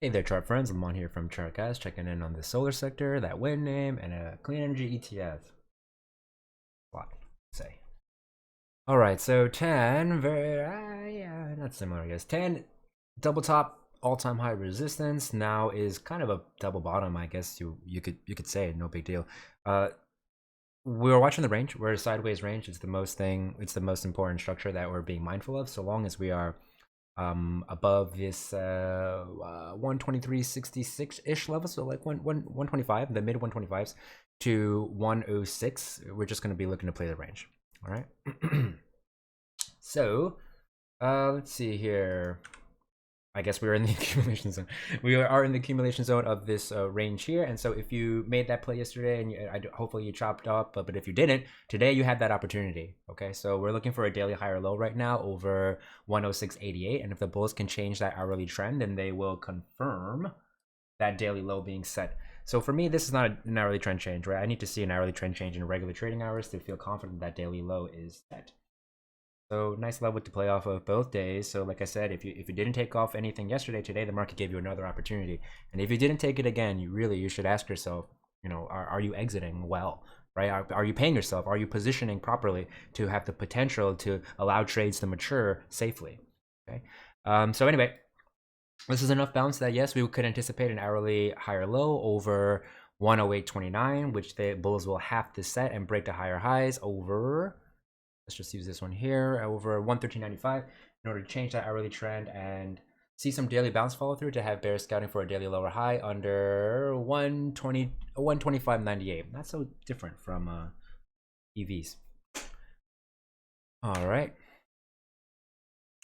Hey there, chart friends. I'm on here from JKS, checking in on the solar sector, that wind name, and a clean energy ETF. What say? All right, so 10, yeah, not similar, I guess. 10, double top, all-time high resistance. Now is kind of a double bottom, I guess you could say. No big deal. We're watching the range. We're a sideways range. It's the most important structure that we're being mindful of. So long as we are above this 123.66 ish level, so like 125, the mid 125s to 106, we're just going to be looking to play the range. All right. So let's see here. I guess we're in the accumulation zone. We are in the accumulation zone of this range here. And so if you made that play yesterday and hopefully you chopped up, but if you didn't, today you had that opportunity. Okay, so we're looking for a daily higher low right now over 106.88. And if the bulls can change that hourly trend, then they will confirm that daily low being set. So for me, this is not an hourly trend change, right? I need to see an hourly trend change in regular trading hours to feel confident that daily low is set. So nice level to play off of both days. So like I said, if you didn't take off anything yesterday, today the market gave you another opportunity. And if you didn't take it again, you should ask yourself, are you exiting well, right? Are you paying yourself? Are you positioning properly to have the potential to allow trades to mature safely? Okay. So anyway, this is enough bounce that yes, we could anticipate an hourly higher low over 108.29, which the bulls will have to set and break the higher highs over. Let's just use this one here over 113.95 in order to change that hourly trend and see some daily bounce follow through to have bears scouting for a daily lower high under 125.98. Not so different from EVs. All right.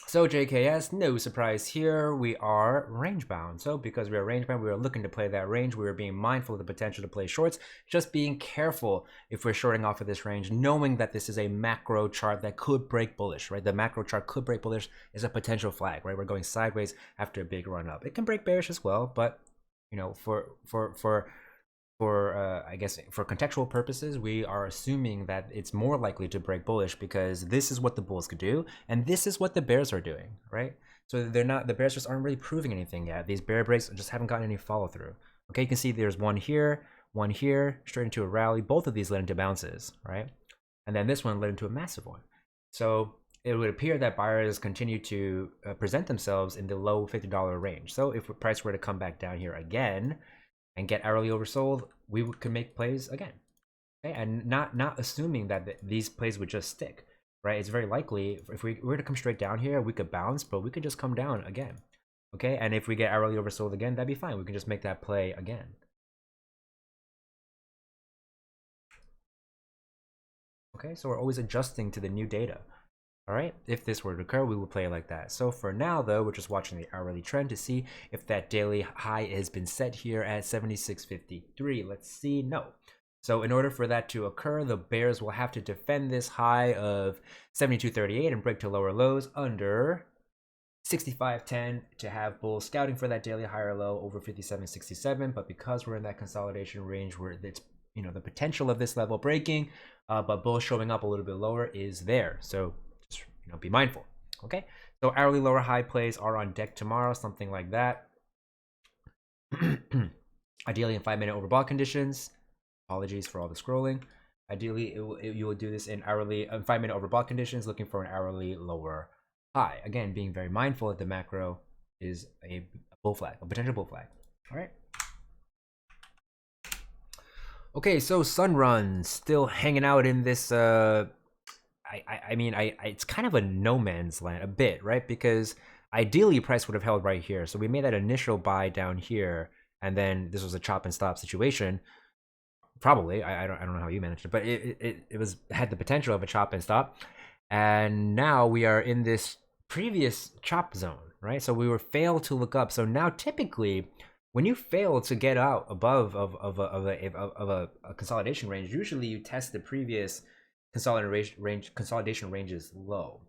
So JKS, no surprise here, we are range bound. So because we are range bound, we are looking to play that range. We are being mindful of the potential to play shorts, just being careful if we're shorting off of this range, knowing that this is a macro chart that could break bullish, right? The macro chart could break bullish is a potential flag, right? We're going sideways after a big run up. It can break bearish as well, but I guess for contextual purposes, we are assuming that it's more likely to break bullish because this is what the bulls could do, and this is what the bears are doing, right? So the bears just aren't really proving anything yet. These bear breaks just haven't gotten any follow through. Okay, you can see there's one here, straight into a rally. Both of these led into bounces, right? And then this one led into a massive one. So it would appear that buyers continue to present themselves in the low $50 range. So if the price were to come back down here again, and get hourly oversold, we could make plays again. Okay? And not assuming that these plays would just stick, right? It's very likely if we were to come straight down here, we could bounce, but we could just come down again. Okay, and if we get hourly oversold again, that'd be fine. We can just make that play again. Okay, so we're always adjusting to the new data. All right, if this were to occur, we will play it like that. So for now, though, we're just watching the hourly trend to see if that daily high has been set here at 76.53. Let's see. No. So in order for that to occur, the bears will have to defend this high of 72.38 and break to lower lows under 65.10 to have bulls scouting for that daily higher low over 57.67. But because we're in that consolidation range where it's the potential of this level breaking, but bulls showing up a little bit lower is there. So be mindful. Okay, so hourly lower high plays are on deck tomorrow, something like that. Ideally in 5-minute overbought conditions. Apologies for all the scrolling. Ideally, you will do this in 5-minute overbought conditions, looking for an hourly lower high. Again, being very mindful that the macro is a bull flag, a potential bull flag. All right. Okay, so Sunrun still hanging out in this I mean, it's kind of a no man's land a bit, right? Because ideally price would have held right here. So we made that initial buy down here, and then this was a chop and stop situation. Probably, I don't know how you managed it, but it had the potential of a chop and stop. And now we are in this previous chop zone, right? So we were failed to look up. So now typically when you fail to get out above of a consolidation range, usually you test the previous consolidation range is low.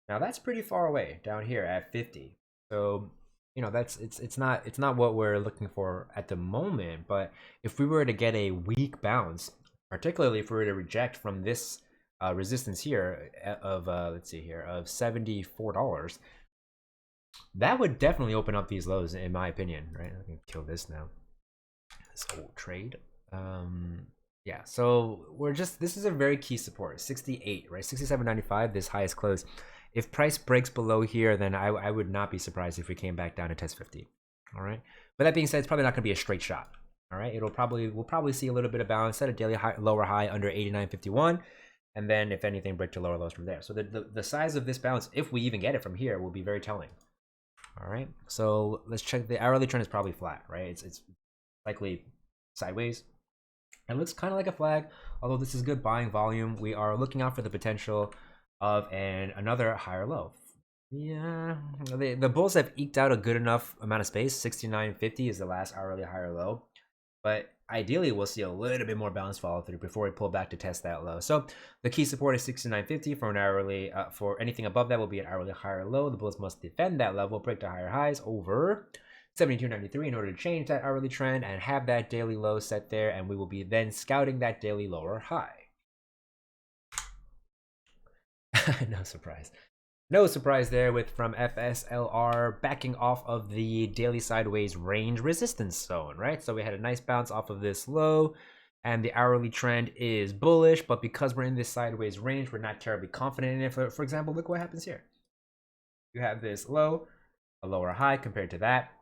Now that's pretty far away down here at 50. So that's it's not what we're looking for at the moment. But if we were to get a weak bounce, particularly if we were to reject from this resistance here of let's see here of $74, That would definitely open up these lows, in my opinion, right? Let me kill this now. This old trade. Yeah, so this is a very key support, 68, right? 67.95, this highest close. If price breaks below here, then I would not be surprised if we came back down to test 50. All right. But that being said, it's probably not going to be a straight shot. All right. We'll probably see a little bit of balance, set a daily high, lower high under 89.51. And then if anything, break to lower lows from there. So the size of this bounce, if we even get it from here, will be very telling. All right. So let's check. The hourly trend is probably flat, right? It's likely sideways. It looks kind of like a flag, although this is good buying volume. We are looking out for the potential of another higher low. Yeah, the bulls have eked out a good enough amount of space. 69.50 is the last hourly higher low, but ideally we'll see a little bit more balance follow through before we pull back to test that low. So the key support is 69.50 for an hourly. For anything above that will be an hourly higher low. The bulls must defend that level, break to higher highs over 72.93 in order to change that hourly trend and have that daily low set there, and we will be then scouting that daily lower high. No surprise. No surprise there with from FSLR backing off of the daily sideways range resistance zone, right? So we had a nice bounce off of this low, and the hourly trend is bullish, but because we're in this sideways range, we're not terribly confident in it. For example, look what happens here. You have this low, a lower high compared to that.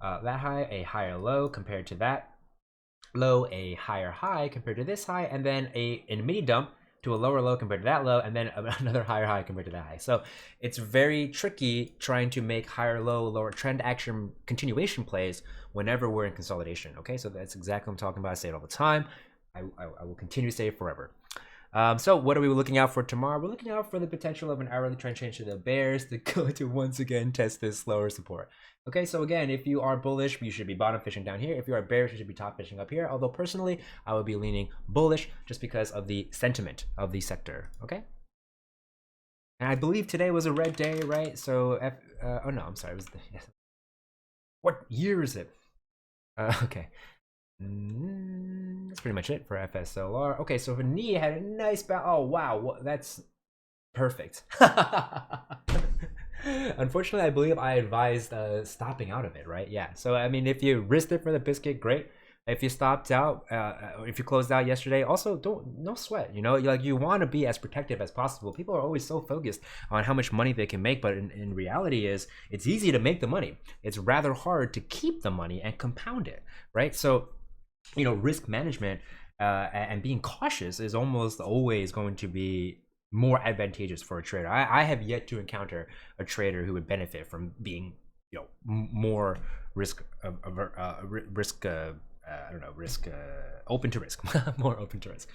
That high, a higher low compared to that low, a higher high compared to this high, and then a mini dump to a lower low compared to that low, and then another higher high compared to that high. So it's very tricky trying to make higher low, lower trend action continuation plays whenever we're in consolidation. Okay, so that's exactly what I'm talking about. I say it all the time. I will continue to say it forever. So what are we looking out for tomorrow? We're looking out for the potential of an hourly trend change to the bears to go to once again test this lower support. Okay, so again, if you are bullish, you should be bottom fishing down here. If you are bearish, you should be top fishing up here. Although personally, I would be leaning bullish just because of the sentiment of the sector. Okay. And I believe today was a red day, right? So oh no, I'm sorry. It was what year is it? Okay. That's pretty much it for FSLR. Okay, so for NEE had a nice bounce. Oh wow, that's perfect. Unfortunately, I believe I advised stopping out of it, right? Yeah. So I mean, if you risked it for the biscuit, great. If you stopped out, if you closed out yesterday, also no sweat. You know, like you want to be as protective as possible. People are always so focused on how much money they can make, but in reality, it's easy to make the money. It's rather hard to keep the money and compound it, right? So, you know, risk management and being cautious is almost always going to be more advantageous for a trader. I have yet to encounter a trader who would benefit from being, you know, more risk open to risk, more open to risk.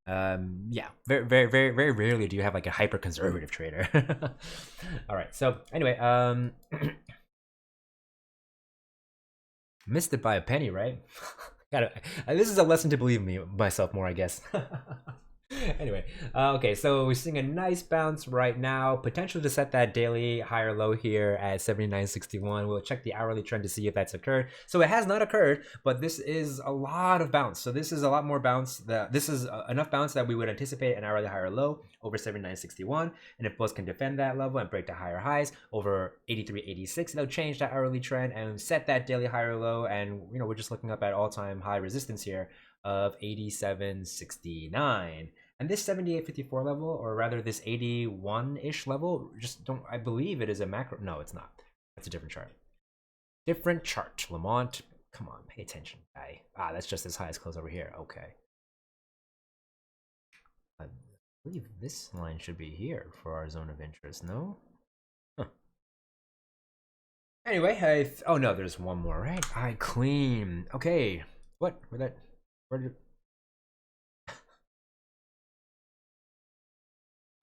Yeah, very rarely do you have like a hyper conservative trader. All right, so anyway, missed it by a penny, right? This is a lesson to believe myself more, I guess. Anyway, okay, so we're seeing a nice bounce right now. Potential to set that daily higher low here at 79.61. We'll check the hourly trend to see if that's occurred. So it has not occurred, but this is a lot of bounce. So this is a lot more bounce. This is enough bounce that we would anticipate an hourly higher low over 79.61. And if bulls can defend that level and break to higher highs over 83.86, they'll change that hourly trend and set that daily higher low. And you know, we're just looking up at all-time high resistance here of 87.69. And this 78.54 level, or rather this 81-ish level, just don't, I believe it is a macro. No, it's not. That's a different chart. Different chart. Lamont, come on, pay attention, guy. Ah, that's just as high as close over here. Okay. I believe this line should be here for our zone of interest, no? Huh. Anyway, oh no, there's one more, right? I clean. Okay. What? Where did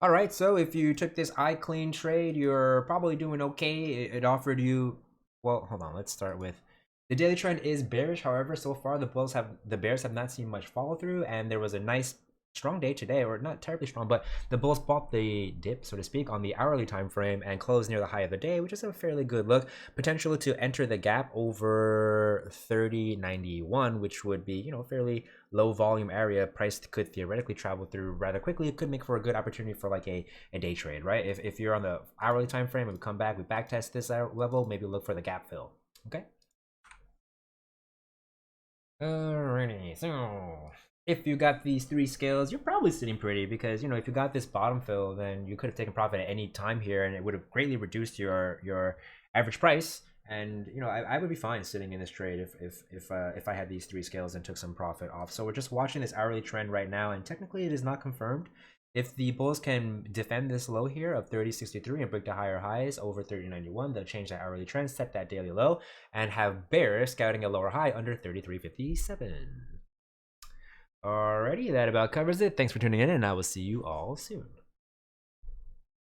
All right, so if you took this iClean trade, you're probably doing okay. It offered you, well, hold on, let's start with the daily trend is bearish. However, so far the bears have not seen much follow through, and there was a nice strong day today, or not terribly strong, but the bulls bought the dip, so to speak, on the hourly time frame and closed near the high of the day, which is a fairly good look. Potential to enter the gap over 30.91, which would be, you know, fairly low volume area. Price could theoretically travel through rather quickly. It could make for a good opportunity for like a day trade, right? If you're on the hourly time frame and we come back, we back test this level, maybe look for the gap fill. Okay. Alrighty, so if you got these three scales, you're probably sitting pretty, because, you know, if you got this bottom fill, then you could have taken profit at any time here, and it would have greatly reduced your average price. And, you know, I would be fine sitting in this trade if I had these three scales and took some profit off. So we're just watching this hourly trend right now, and technically it is not confirmed. If the bulls can defend this low here of 30.63 and break the higher highs over 30.91, they'll change that hourly trend, set that daily low, and have bears scouting a lower high under 33.57. Alrighty, that about covers it. Thanks for tuning in, and I will see you all soon.